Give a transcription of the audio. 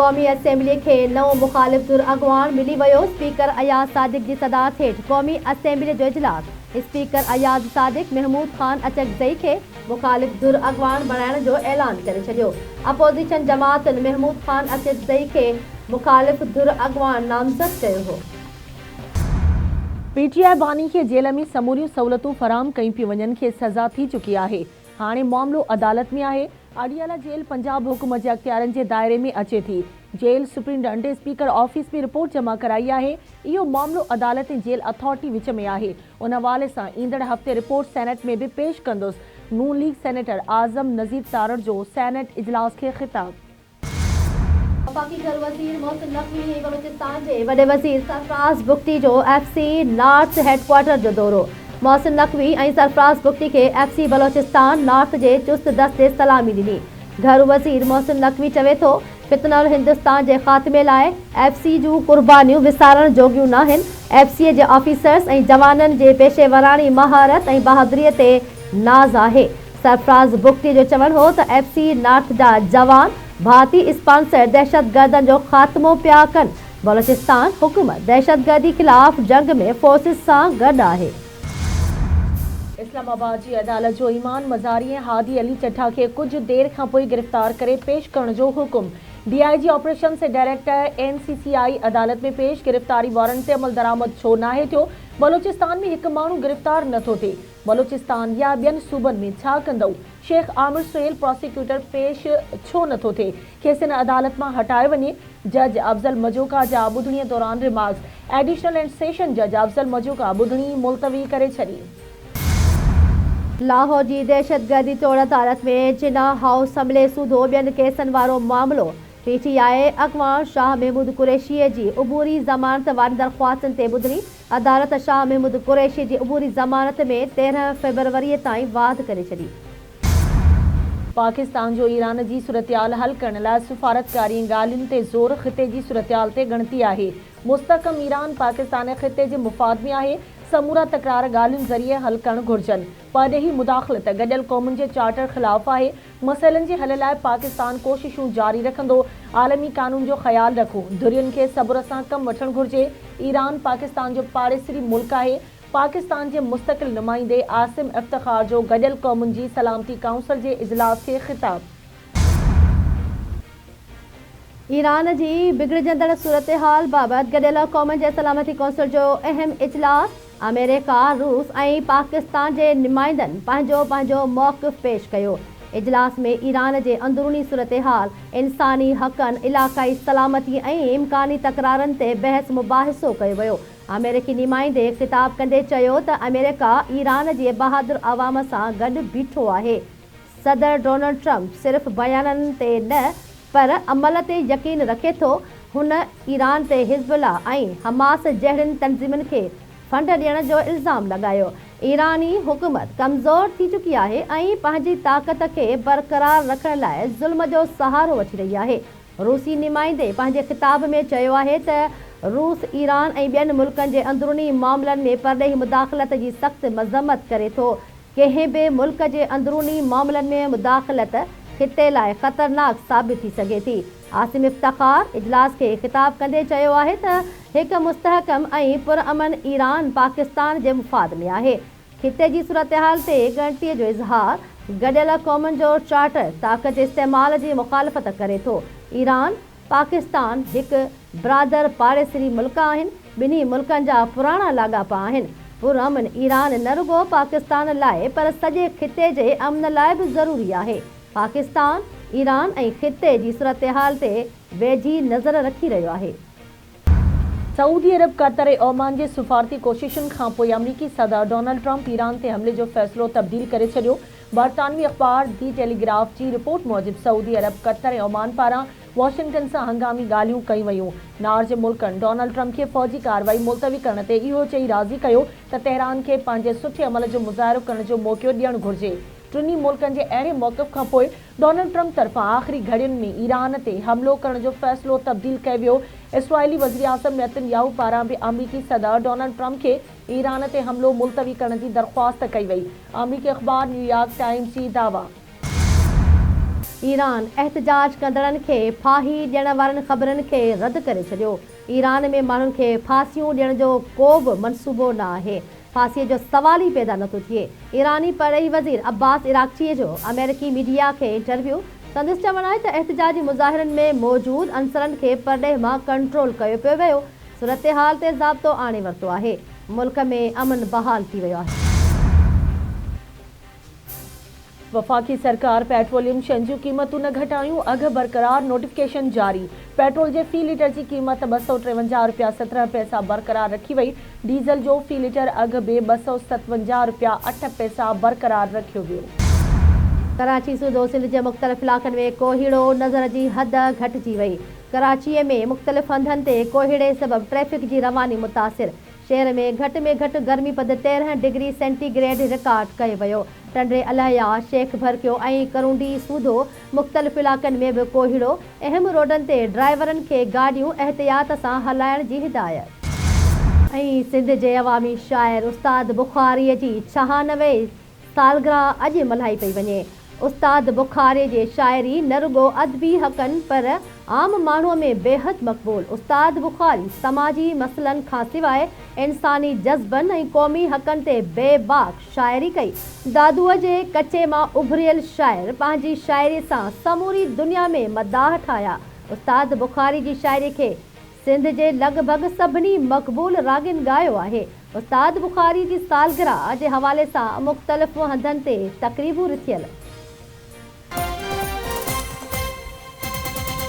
क़ौमी असेंबली खे नओं मुख़ालिफ़ धुर अॻुवान मिली वियो। स्पीकर अयाज़ सादिक जी सदारत हेठि क़ौमी असेंबली जो इजलास। स्पीकर अयाज़ सादिक महमूद ख़ान अचकज़ई खे मुख़ालिफ़ धुर अॻुवान बणाइण जो ऐलान करे छॾियो। अपोज़िशन जमातुनि महमूद ख़ान अचकज़ई खे मुख़ालिफ़ धुर अॻुवान नामज़द कयो हो। पीटीआई बानी खे जेल में समूरियूं सहूलतूं फराहम कयूं पियूं वञनि खे सज़ा थी चुकी आहे। हाणे मामिलो अदालत में आहे। अडियाला जेल पंजाब हुकूमत जे अख़्तियारनि जे दायरे में अचे थी। जेल सुप्रींटेंडेंट स्पीकर ऑफिस में रिपोर्ट जमा कराई आहे। इहो मामिलो अदालत ऐं जेल अथॉरिटी विच में आहे। उन हवाले सां ईंदड़ हफ़्ते रिपोर्ट सेनेट में बि पेश कंदुसि। नून लीग सेनेटर आज़म नज़ीर तारड़ जो सेनेट इजलास खे ख़िताब। वफ़ाक़ी घर वज़ीर मोहसिन नक़वी ऐं बलूचिस्तान जे वॾे वज़ीर सरफराज़ बुगटी जो FC नॉर्थ हेडक्वार्टर जो दौरो। मोहसिन नक़वी ऐं सरफराज़ बुगटी खे FC बलूचिस्तान नॉर्थ जे चुस्त दस्ते सलामी ॾिनी। घर वज़ीर मोहसिन नक़वी चवे थो, फितनल हिंदुस्तान जे ख़ात्मे लाइ FC जूं क़ुर्बानियूं विसारण जोॻियूं नाहिनि। FC जे ऑफिसर्स ऐं जवाननि जे पेशेवरानी महारत ऐं बहादुरीअ ते नाज़ आहे। सरफराज़ बुगटी जो चवणु हो त FC नॉर्थ जा जवान भारती स्पॉन्सर दहशतगर्दनि जो ख़ात्मो पिया कनि। बलूचिस्तान हुकूमत दहशतगर्दी ख़िलाफ़ जंग में फोर्सिस सां गॾु आहे। इस्लामाबाद जी अदालत जो ईमान मज़ारी ऐं हादी अली चड्ढा खे कुझु देर खां पोइ गिरफ़्तार करे पेश करण जो हुकुम। DIG ऑपरेशन से डायरेक्टर NCCI अदालत में पेश। गिरफ़्तारी वारंट ते अमल दरामद छो नाहे थियो? बलूचिस्तान में हिकु माण्हू गिरफ़्तार नथो थिए, बलूचिस्तान या ॿियनि सूबनि में छा कंदव? शेख आमिर सुहेल प्रोसिक्यूटर पेश छो नथो थिए? खेसि इन अदालत मां हटाए वञे। जज अफ़ज़ल मजूका जा ॿुधणीअ दौरान रिमार्क्स। एडिशनल एंड सेशन जज अफ़ज़ल मजूका ॿुधणी मुलतवी करे छॾी। लाहौर जी दहशतगर्दी तौर अदालत में जिना हाउस हमले सूधो ॿियनि केसनि वारो मामिलो। PTI अॻवान शाह महमूद कुरैशीअ जी उबूरी ज़मानत वारी दरख़्वास्तनि ते ॿुधणी। अदालत शाह महमूद कुरैशी जी उबूरी ज़मानत में 13 फ़रवरी ताईं वाध करे छॾी। पाकिस्तान जो ईरान जी सूरतहाल हल करण लाइ सिफ़ारतकारी ॻाल्हियुनि ते ज़ोर। ख़िते जी सूरतहाल ते ॻणती आहे। मुस्तक़म ईरान पाकिस्तान ऐं ख़िते जे मुफ़ाद में आहे। समूरा तकरार ॻाल्हियुनि ज़रिए हल करणु घुरिजनि। परॾेही मुदाख़लत गॾियल क़ौमुनि जे चार्टर ख़िलाफ़ आहे। मसइलनि जे हल लाइ पाकिस्तान कोशिशूं जारी रखंदो। आलमी कानून जो ख़्यालु रखो। धुरियुनि खे सब्र सां कमु वठणु घुरिजे। ईरान पाकिस्तान जो पाड़ेसरी मुल्क आहे। पाकिस्तान जे मुस्तक़िल नुमाइंदे आसिम इफ्तिख़ार जो गॾियल क़ौमुनि जी सलामती काउंसिल जे इजलास खे ख़िताब। ईरान जी बिगड़जंदड़ सूरतहाल बाबति गॾियल क़ौमुनि जे सलामती काउंसिल जो अहम इजलास। अमेरिका, रूस ऐं पाकिस्तान जे नुमाइंदनि पंहिंजो मौक़िफ़ पेश कयो। इजलास में ईरान जे अंदरूनी सूरतहाल, इंसानी हक़नि, इलाक़ाई सलामती ऐं इम्कानी तकरारनि ते बहस मुबाहिसो कयो वियो। अमेरिकी नुमाइंदे ख़िताब कंदे चयो त अमेरिका ईरान जे बहादुर अवाम सां गॾु बीठो आहे। सदर डोनाल्ड ट्रंप सिर्फ़ बयाननि ते न पर अमल ते यकीन रखे थो। हुन ईरान ते हिज़्बुल्लाह ऐं हमास जहिड़ियुनि तंज़ीमुनि खे फंड ॾियण जो इल्ज़ाम लॻायो। ईरानी हुकूमत कमज़ोर थी चुकी आहे ऐं पंहिंजी ताक़त खे बरक़रार रखण लाइ ज़ुल्म जो सहारो वठी रही आहे। रूसी नुमाइंदे पंहिंजे ख़िताब में चयो आहे त रूस ईरान ऐं ॿियनि मुल्कनि जे अंदरूनी मामलनि में परॾेही मुदाख़लत जी सख़्त मज़म्मत करे थो। कंहिं बि मुल्क जे अंदरूनी मामलनि में मुदाख़लत ख़िते लाइ ख़तरनाक साबित थी सघे थी। आसिम इफ्तिख़ार इजलास खे ख़िताब कंदे चयो आहे त हिकु मुस्तहकम ऐं पुरअमन ईरान पाकिस्तान जे मुफ़ाद में आहे। ख़िते जी सूरतहाल ते ॻणतीअ जो इज़हार। गॾियल क़ौमुनि जो चार्टर ताक़त जे इस्तेमाल जी मुख़ालिफ़त करे थो। ईरान पाकिस्तान हिकु बिरादर पाड़ेसरी मुल्क आहिनि। ॿिन्ही मुल्कनि जा पुराणा लाॻापा आहिनि। पुरअमन ईरान न रुॻो पाकिस्तान लाइ पर सॼे ख़िते जे अमन लाइ बि ज़रूरी आहे। पाकिस्तान ईरान ऐं ख़िते जी सूरतहाल ते वेझी नज़र रखी रहियो आहे। सऊदी अरब, कतर ऐं ओमान जे सिफ़ारती कोशिशुनि खां पोइ अमरीकी सदर डोनाल्ड ट्रंप ईरान ते हमले जो फ़ैसिलो तब्दील करे छॾियो। बरतानवी अख़बार दी टेलीग्राफ जी रिपोर्ट मूजिबि सऊदी अरब, कतर ऐं ओमान पारां वॉशिंगटन सां हंगामी ॻाल्हियूं कयूं वयूं। नार जे मुल्कनि डोनाल्ड ट्रंप खे फ़ौजी कार्रवाई मुलतवी करण ते इहो चई राज़ी कयो त तेहरान खे पंहिंजे सुठे अमल जो मुज़ाहिरो करण जो मौक़ो ॾियणु घुरिजे। टिनी मुल्कनि जे अहिड़े मौक़िफ़ खां पोइ डोनाल्ड ट्रंप तरफ़ां आख़िरी घड़ियुनि में ईरान ते हमिलो करण जो फ़ैसिलो तब्दील कयो वियो। इसराइली वज़ीर आज़म नेतन्याहू पारां बि अमरीकी सदर डोनाल्ड ट्रंप खे ईरान ते हमिलो मुलतवी करण जी दरख़्वास्त कई वई। अमरीकी अख़बार न्यूयॉर्क टाइम्स जी दावा। ईरान एहतजाज कंदड़नि खे फाही ॾियण वारनि ख़बरनि खे रद्द करे छॾियो। ईरान में माण्हुनि खे फांसियूं ॾियण जो को बि मनसूबो न आहे। फांसीअ जो सवाल ई पैदा नथो थिए। ईरानी परई वज़ीर अब्बास इराक़ची जो अमेरिकी मीडिया खे इंटरव्यू। संदसि चवणु आहे त एहतजाजी मुज़ाहिरनि में मौजूदु अंसरनि खे परॾेह मां कंट्रोल कयो पियो वियो। सूरत हाल ते ज़ाब्तो आणे वरितो आहे। मुल्क में अमन बहाल थी वियो आहे। वफ़ाक़ी सरकार पेट्रोलियम शयुनि जूं क़ीमतूं न घटायूं, अघ बरक़रार, नोटिफिकेशन जारी। पेट्रोल जे फ़ी लीटर जी क़ीमत 253 रुपया 17 पैसा बरक़रार रखी वई। डीज़ल जो फ़ी लीटर अघ बि 257 रुपया 8 पैसा बरक़रार रखियो वियो। कराची सूदो सिंध जे मुख़्तलिफ़ इलाक़नि में कोहीड़ो, नज़र जी हद घटिजी वई। कराचीअ में मुख़्तलिफ़ हंधनि ते कोहीड़े सबबि ट्रैफ़िक जी रवानी मुतासिर। शहर में घटि गर्मी पद 13 डिग्री सेंटीग्रेड रिकॉर्ड कयो वियो। टंडे अलहया, शेख भरकियो ऐं करूंडी सूदो मुख़्तलिफ़ इलाक़नि में बि कोहीड़ो। अहम रोडनि ते ड्राइवरनि खे गाॾियूं एहतियात सां हलाइण जी हिदायत। ऐं सिंध जे अवामी शाइर उस्ताद बुख़ारीअ जी 96 सालगिरह अॼु मल्हाई पई वञे। उस्ताद बुख़ारी जी शाइरी न रुगो अदबी हक़नि पर आम माण्हूअ में बेहद मक़बूल। उस्ताद बुख़ारी समाजी मसइलनि खां सवाइ इंसानी जज़्बनि ऐं क़ौमी हक़नि ते बेबाक शाइरी कई। दादूअ जे कचे मां उभरियल शाइर पंहिंजी शाइरी सां समूरी दुनिया में मदाह ठाहिया। उस्ताद बुख़ारी जी शाइरी खे सिंध जे लॻभॻि सभिनी मक़बूल रागिन ॻायो आहे। उस्ताद बुख़ारी जी सालगिरह जे हवाले सां मुख़्तलिफ़ हंधनि ते तक़रीबूं थियल।